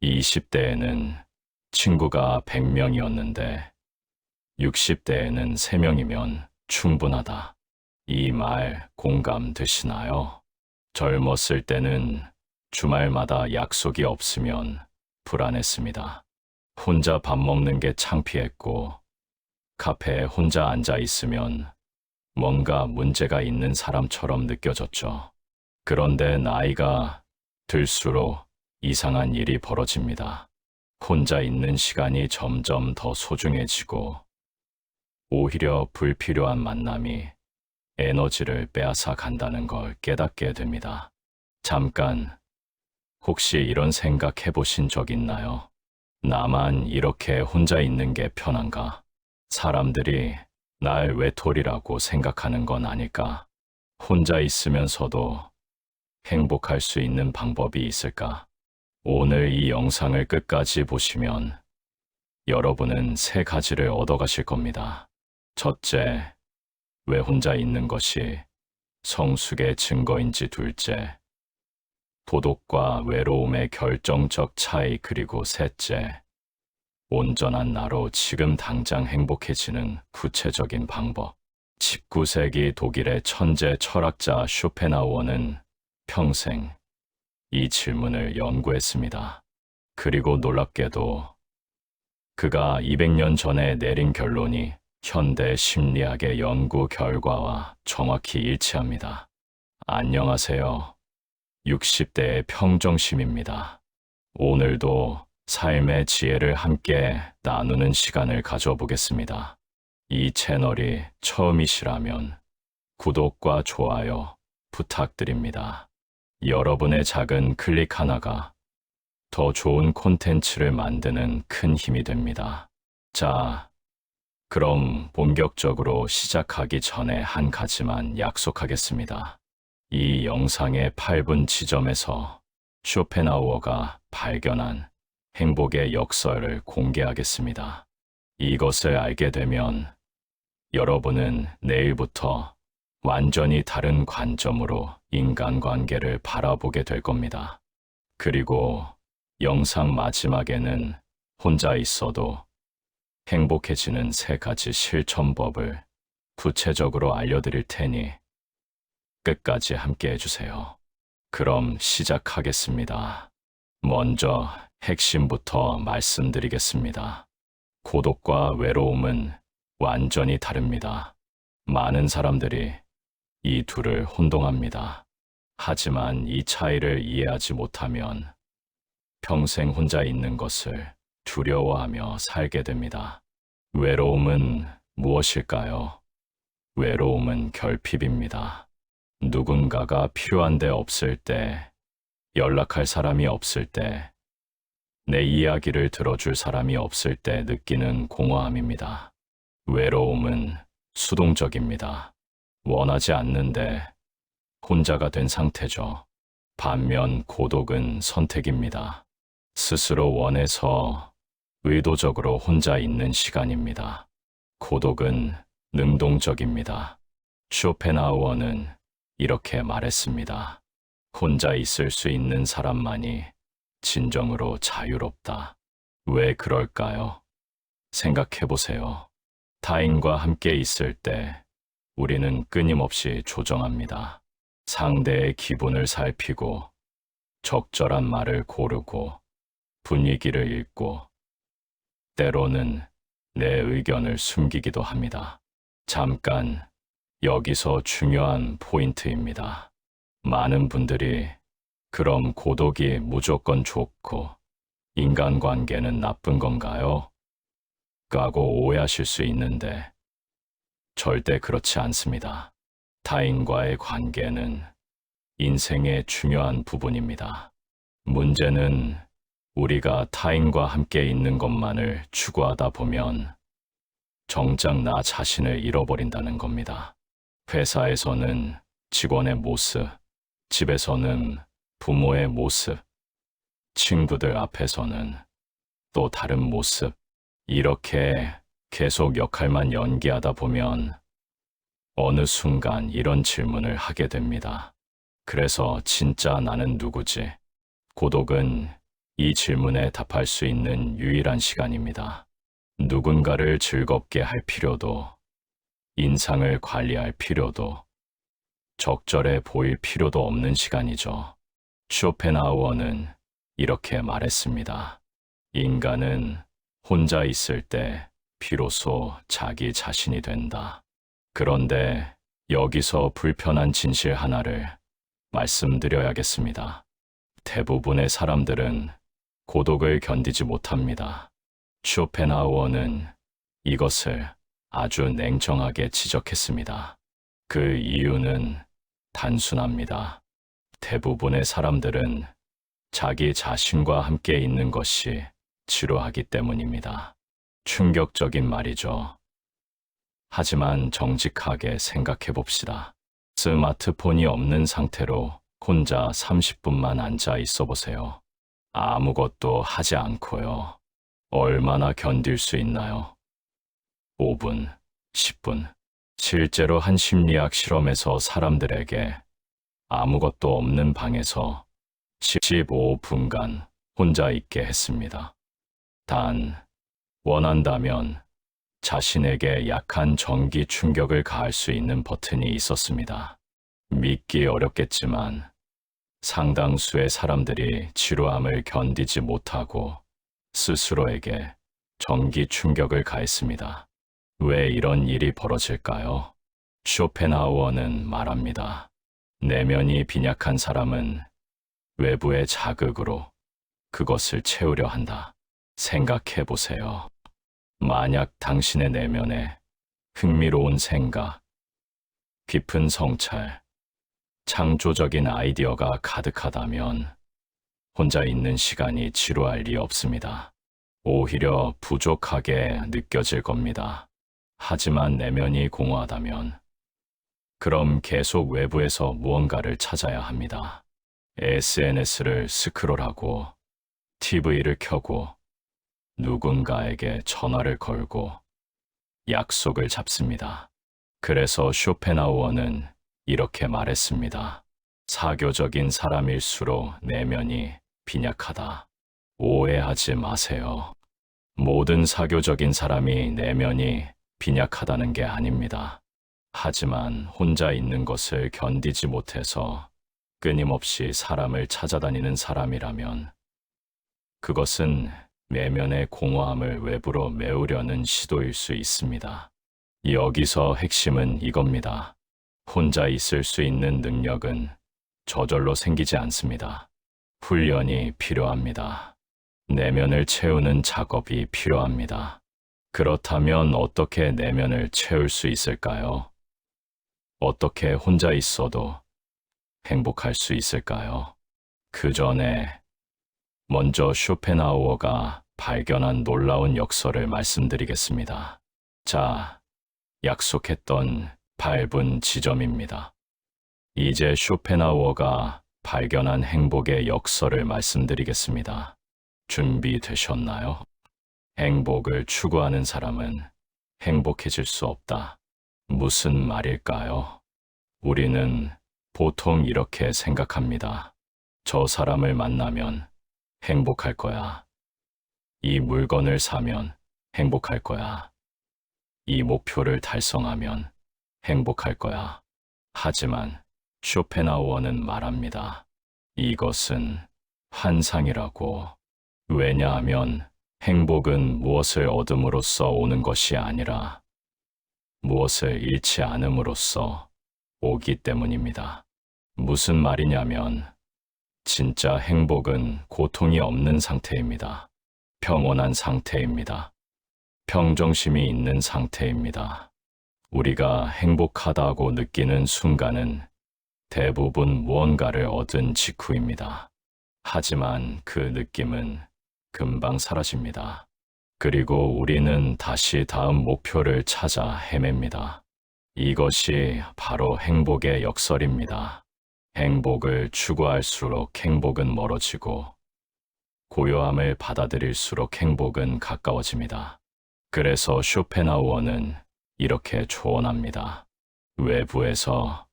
20대에는 친구가 100명이었는데 60대에는 3명이면 충분하다. 이 말 공감되시나요? 젊었을 때는 주말마다 약속이 없으면 불안했습니다. 혼자 밥 먹는 게 창피했고, 카페에 혼자 앉아 있으면 뭔가 문제가 있는 사람처럼 느껴졌죠. 그런데 나이가 들수록 이상한 일이 벌어집니다. 혼자 있는 시간이 점점 더 소중해지고, 오히려 불필요한 만남이 에너지를 빼앗아 간다는 걸 깨닫게 됩니다. 잠깐, 혹시 이런 생각 해보신 적 있나요? 나만 이렇게 혼자 있는 게 편한가? 사람들이 날 외톨이라고 생각하는 건 아닐까? 혼자 있으면서도 행복할 수 있는 방법이 있을까? 오늘 이 영상을 끝까지 보시면 여러분은 3가지를 얻어가실 겁니다. 첫째, 왜 혼자 있는 것이 성숙의 증거인지. 둘째, 도덕과 외로움의 결정적 차이. 그리고 셋째, 온전한 나로 지금 당장 행복해지는 구체적인 방법. 19세기 독일의 천재 철학자 쇼펜하우어는 평생 이 질문을 연구했습니다. 그리고 놀랍게도 그가 200년 전에 내린 결론이 현대 심리학의 연구 결과와 정확히 일치합니다. 안녕하세요. 60대의 평정심입니다. 오늘도 삶의 지혜를 함께 나누는 시간을 가져보겠습니다. 이 채널이 처음이시라면 구독과 좋아요 부탁드립니다. 여러분의 작은 클릭 하나가 더 좋은 콘텐츠를 만드는 큰 힘이 됩니다. 자, 그럼 본격적으로 시작하기 전에 한 가지만 약속하겠습니다. 이 영상의 8분 지점에서 쇼펜하우어가 발견한 행복의 역설을 공개하겠습니다. 이것을 알게 되면 여러분은 내일부터 완전히 다른 관점으로 인간관계를 바라보게 될 겁니다. 그리고 영상 마지막에는 혼자 있어도 행복해지는 3가지 실천법을 구체적으로 알려드릴 테니 끝까지 함께 해주세요. 그럼 시작하겠습니다. 먼저 핵심부터 말씀드리겠습니다. 고독과 외로움은 완전히 다릅니다. 많은 사람들이 이 둘을 혼동합니다. 하지만 이 차이를 이해하지 못하면 평생 혼자 있는 것을 두려워하며 살게 됩니다. 외로움은 무엇일까요? 외로움은 결핍입니다. 누군가가 필요한데 없을 때, 연락할 사람이 없을 때, 내 이야기를 들어줄 사람이 없을 때 느끼는 공허함입니다. 외로움은 수동적입니다. 원하지 않는데 혼자가 된 상태죠. 반면 고독은 선택입니다. 스스로 원해서 의도적으로 혼자 있는 시간입니다. 고독은 능동적입니다. 쇼펜하우어는 이렇게 말했습니다. 혼자 있을 수 있는 사람만이 진정으로 자유롭다. 왜 그럴까요? 생각해보세요. 타인과 함께 있을 때 우리는 끊임없이 조정합니다. 상대의 기분을 살피고 적절한 말을 고르고 분위기를 읽고 때로는 내 의견을 숨기기도 합니다. 잠깐, 여기서 중요한 포인트입니다. 많은 분들이 그럼 고독이 무조건 좋고 인간관계는 나쁜 건가요? 라고 오해하실 수 있는데 절대 그렇지 않습니다. 타인과의 관계는 인생의 중요한 부분입니다. 문제는 우리가 타인과 함께 있는 것만을 추구하다 보면 정작 나 자신을 잃어버린다는 겁니다. 회사에서는 직원의 모습, 집에서는 부모의 모습, 친구들 앞에서는 또 다른 모습, 이렇게 계속 역할만 연기하다 보면 어느 순간 이런 질문을 하게 됩니다. 그래서 진짜 나는 누구지? 고독은 이 질문에 답할 수 있는 유일한 시간입니다. 누군가를 즐겁게 할 필요도, 인상을 관리할 필요도, 적절해 보일 필요도 없는 시간이죠. 쇼펜하우어는 이렇게 말했습니다. 인간은 혼자 있을 때 비로소 자기 자신이 된다. 그런데 여기서 불편한 진실 하나를 말씀드려야겠습니다. 대부분의 사람들은 고독을 견디지 못합니다. 쇼펜하우어는 이것을 아주 냉정하게 지적했습니다. 그 이유는 단순합니다. 대부분의 사람들은 자기 자신과 함께 있는 것이 지루하기 때문입니다. 충격적인 말이죠. 하지만 정직하게 생각해 봅시다. 스마트폰이 없는 상태로 혼자 30분만 앉아 있어 보세요. 아무것도 하지 않고요. 얼마나 견딜 수 있나요? 5분, 10분. 실제로 한 심리학 실험에서 사람들에게 아무것도 없는 방에서 15분간 혼자 있게 했습니다. 단, 원한다면 자신에게 약한 전기 충격을 가할 수 있는 버튼이 있었습니다. 믿기 어렵겠지만 상당수의 사람들이 지루함을 견디지 못하고 스스로에게 전기 충격을 가했습니다. 왜 이런 일이 벌어질까요? 쇼펜하우어는 말합니다. 내면이 빈약한 사람은 외부의 자극으로 그것을 채우려 한다. 생각해 보세요. 만약 당신의 내면에 흥미로운 생각, 깊은 성찰, 창조적인 아이디어가 가득하다면 혼자 있는 시간이 지루할 리 없습니다. 오히려 부족하게 느껴질 겁니다. 하지만 내면이 공허하다면 그럼 계속 외부에서 무언가를 찾아야 합니다. SNS를 스크롤하고 TV를 켜고 누군가에게 전화를 걸고 약속을 잡습니다. 그래서 쇼펜하우어는 이렇게 말했습니다. 사교적인 사람일수록 내면이 빈약하다. 오해하지 마세요. 모든 사교적인 사람이 내면이 빈약하다는 게 아닙니다. 하지만 혼자 있는 것을 견디지 못해서 끊임없이 사람을 찾아다니는 사람이라면 그것은 내면의 공허함을 외부로 메우려는 시도일 수 있습니다. 여기서 핵심은 이겁니다. 혼자 있을 수 있는 능력은 저절로 생기지 않습니다. 훈련이 필요합니다. 내면을 채우는 작업이 필요합니다. 그렇다면 어떻게 내면을 채울 수 있을까요? 어떻게 혼자 있어도 행복할 수 있을까요? 그 전에 먼저 쇼펜하우어가 발견한 놀라운 역설을 말씀드리겠습니다. 자, 약속했던 밟은 지점입니다. 이제 쇼펜하우어가 발견한 행복의 역설을 말씀드리겠습니다. 준비되셨나요? 행복을 추구하는 사람은 행복해질 수 없다. 무슨 말일까요? 우리는 보통 이렇게 생각합니다. 저 사람을 만나면 행복할 거야. 이 물건을 사면 행복할 거야. 이 목표를 달성하면 행복할 거야. 하지만 쇼펜하우어는 말합니다. 이것은 환상이라고. 왜냐하면 행복은 무엇을 얻음으로써 오는 것이 아니라 무엇을 잃지 않음으로써 오기 때문입니다. 무슨 말이냐면 진짜 행복은 고통이 없는 상태입니다. 평온한 상태입니다. 평정심이 있는 상태입니다. 우리가 행복하다고 느끼는 순간은 대부분 무언가를 얻은 직후입니다. 하지만 그 느낌은 금방 사라집니다. 그리고 우리는 다시 다음 목표를 찾아 헤맵니다. 이것이 바로 행복의 역설입니다. 행복을 추구할수록 행복은 멀어지고 고요함을 받아들일수록 행복은 가까워집니다. 그래서 쇼펜하우어는 이렇게 조언합니다. 외부에서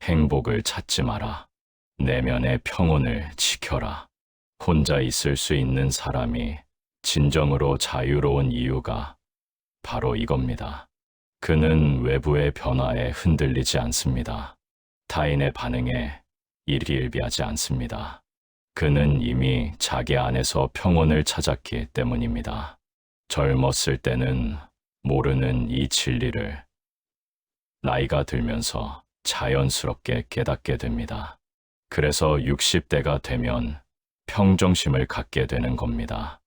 행복을 찾지 마라. 내면의 평온을 지켜라. 혼자 있을 수 있는 사람이 진정으로 자유로운 이유가 바로 이겁니다. 그는 외부의 변화에 흔들리지 않습니다. 타인의 반응에 일희일비하지 않습니다. 그는 이미 자기 안에서 평온을 찾았기 때문입니다. 젊었을 때는 모르는 이 진리를 나이가 들면서 자연스럽게 깨닫게 됩니다. 그래서 60대가 되면 평정심을 갖게 되는 겁니다.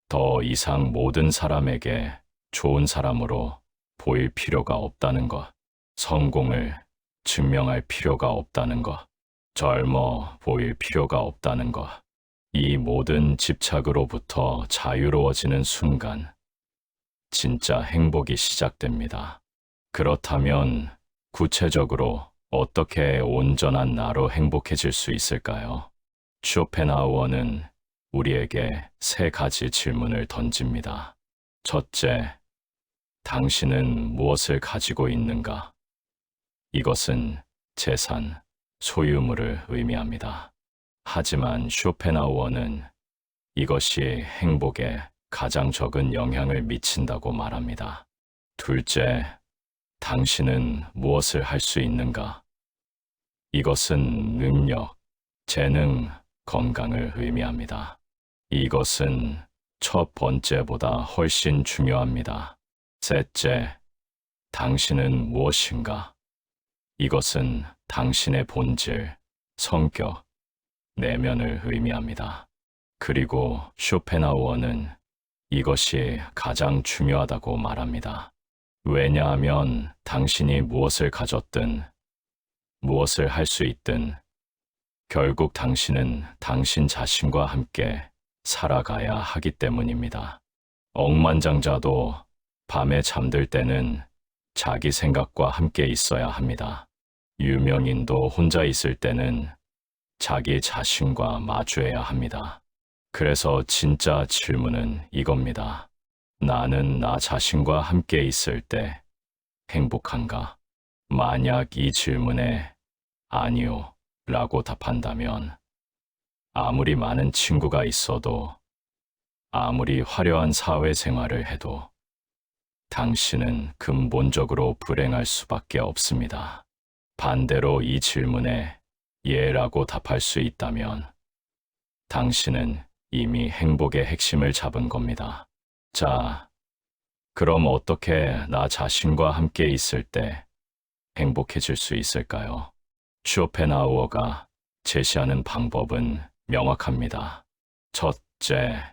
더 이상 모든 사람에게 좋은 사람으로 보일 필요가 없다는 것, 성공을 증명할 필요가 없다는 것, 젊어 보일 필요가 없다는 것, 이 모든 집착으로부터 자유로워지는 순간, 진짜 행복이 시작됩니다. 그렇다면 구체적으로 어떻게 온전한 나로 행복해질 수 있을까요? 쇼펜하우어는 우리에게 세 가지 질문을 던집니다. 첫째, 당신은 무엇을 가지고 있는가? 이것은 재산, 소유물을 의미합니다. 하지만 쇼펜하우어는 이것이 행복에 가장 적은 영향을 미친다고 말합니다. 둘째, 당신은 무엇을 할 수 있는가? 이것은 능력, 재능, 건강을 의미합니다. 이것은 첫 번째보다 훨씬 중요합니다. 셋째, 당신은 무엇인가? 이것은 당신의 본질, 성격, 내면을 의미합니다. 그리고 쇼펜하우어는 이것이 가장 중요하다고 말합니다. 왜냐하면 당신이 무엇을 가졌든, 무엇을 할 수 있든, 결국 당신은 당신 자신과 함께 살아가야 하기 때문입니다. 억만장자도 밤에 잠들 때는 자기 생각과 함께 있어야 합니다. 유명인도 혼자 있을 때는 자기 자신과 마주해야 합니다. 그래서 진짜 질문은 이겁니다. 나는 나 자신과 함께 있을 때 행복한가? 만약 이 질문에 아니요 라고 답한다면 아무리 많은 친구가 있어도 아무리 화려한 사회생활을 해도 당신은 근본적으로 불행할 수밖에 없습니다. 반대로 이 질문에 예라고 답할 수 있다면 당신은 이미 행복의 핵심을 잡은 겁니다. 자, 그럼 어떻게 나 자신과 함께 있을 때 행복해질 수 있을까요? 쇼펜하우어가 제시하는 방법은 명확합니다. 첫째,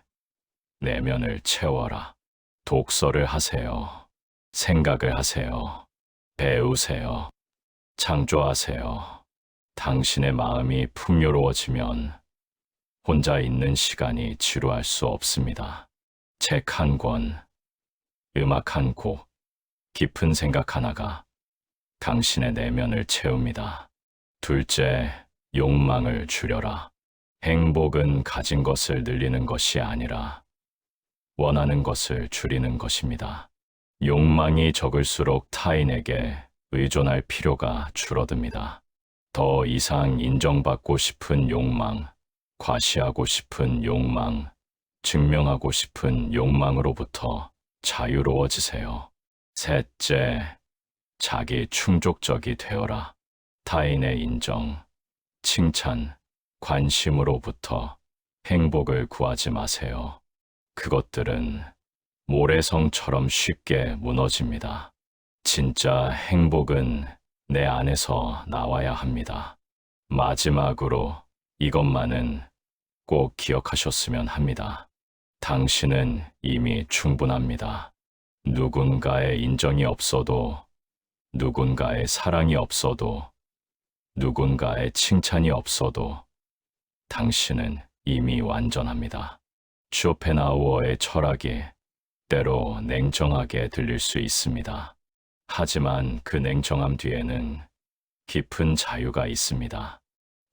내면을 채워라. 독서를 하세요. 생각을 하세요. 배우세요. 창조하세요. 당신의 마음이 풍요로워지면 혼자 있는 시간이 지루할 수 없습니다. 책 한 권, 음악 한 곡, 깊은 생각 하나가 당신의 내면을 채웁니다. 둘째, 욕망을 줄여라. 행복은 가진 것을 늘리는 것이 아니라 원하는 것을 줄이는 것입니다. 욕망이 적을수록 타인에게 의존할 필요가 줄어듭니다. 더 이상 인정받고 싶은 욕망, 과시하고 싶은 욕망, 증명하고 싶은 욕망으로부터 자유로워지세요. 셋째, 자기 충족적이 되어라. 타인의 인정, 칭찬, 관심으로부터 행복을 구하지 마세요. 그것들은 모래성처럼 쉽게 무너집니다. 진짜 행복은 내 안에서 나와야 합니다. 마지막으로 이것만은 꼭 기억하셨으면 합니다. 당신은 이미 충분합니다. 누군가의 인정이 없어도, 누군가의 사랑이 없어도, 누군가의 칭찬이 없어도 당신은 이미 완전합니다. 쇼펜하우어의 철학이 때로 냉정하게 들릴 수 있습니다. 하지만 그 냉정함 뒤에는 깊은 자유가 있습니다.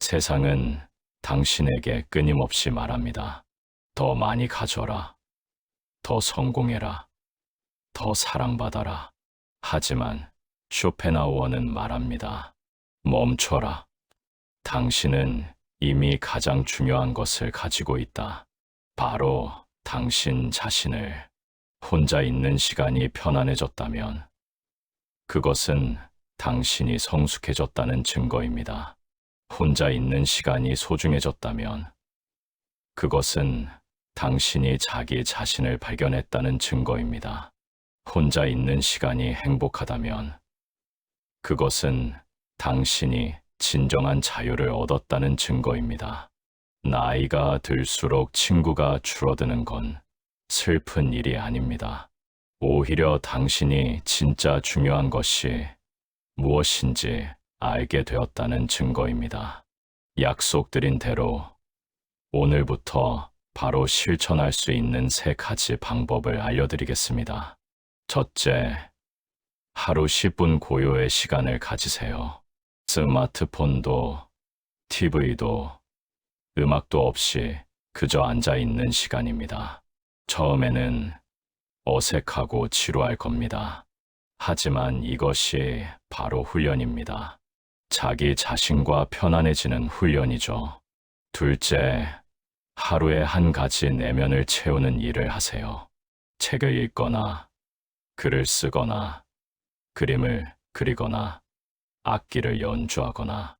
세상은 당신에게 끊임없이 말합니다. 더 많이 가져라. 더 성공해라. 더 사랑받아라. 하지만 쇼펜하우어는 말합니다. 멈춰라. 당신은 이미 가장 중요한 것을 가지고 있다. 바로 당신 자신을. 혼자 있는 시간이 편안해졌다면 그것은 당신이 성숙해졌다는 증거입니다. 혼자 있는 시간이 소중해졌다면 그것은 당신이 자기 자신을 발견했다는 증거입니다. 혼자 있는 시간이 행복하다면 그것은 당신이 진정한 자유를 얻었다는 증거입니다. 나이가 들수록 친구가 줄어드는 건 슬픈 일이 아닙니다. 오히려 당신이 진짜 중요한 것이 무엇인지 알게 되었다는 증거입니다. 약속드린 대로 오늘부터 바로 실천할 수 있는 3가지 방법을 알려드리겠습니다. 첫째, 하루 10분 고요의 시간을 가지세요. 스마트폰도, TV도, 음악도 없이 그저 앉아 있는 시간입니다. 처음에는 어색하고 지루할 겁니다. 하지만 이것이 바로 훈련입니다. 자기 자신과 편안해지는 훈련이죠. 둘째, 하루에 1가지 내면을 채우는 일을 하세요. 책을 읽거나, 글을 쓰거나, 그림을 그리거나, 악기를 연주하거나,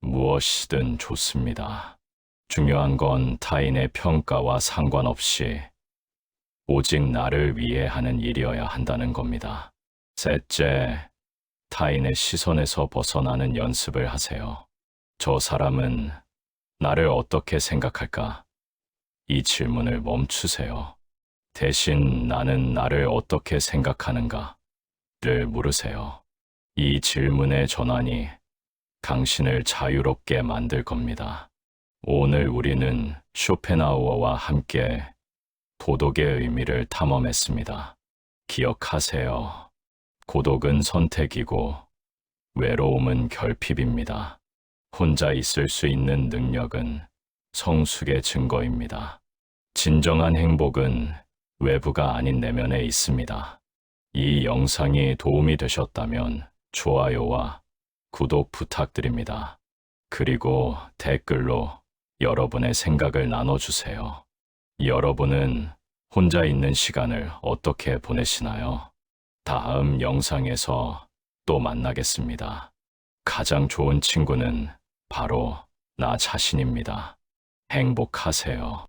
무엇이든 좋습니다. 중요한 건 타인의 평가와 상관없이 오직 나를 위해 하는 일이어야 한다는 겁니다. 셋째, 타인의 시선에서 벗어나는 연습을 하세요. 저 사람은 나를 어떻게 생각할까? 이 질문을 멈추세요. 대신 나는 나를 어떻게 생각하는가?를 물으세요. 이 질문의 전환이 당신을 자유롭게 만들 겁니다. 오늘 우리는 쇼펜하우어와 함께 도덕의 의미를 탐험했습니다. 기억하세요. 고독은 선택이고 외로움은 결핍입니다. 혼자 있을 수 있는 능력은 성숙의 증거입니다. 진정한 행복은 외부가 아닌 내면에 있습니다. 이 영상이 도움이 되셨다면 좋아요와 구독 부탁드립니다. 그리고 댓글로 여러분의 생각을 나눠주세요. 여러분은 혼자 있는 시간을 어떻게 보내시나요? 다음 영상에서 또 만나겠습니다. 가장 좋은 친구는 바로 나 자신입니다. 행복하세요.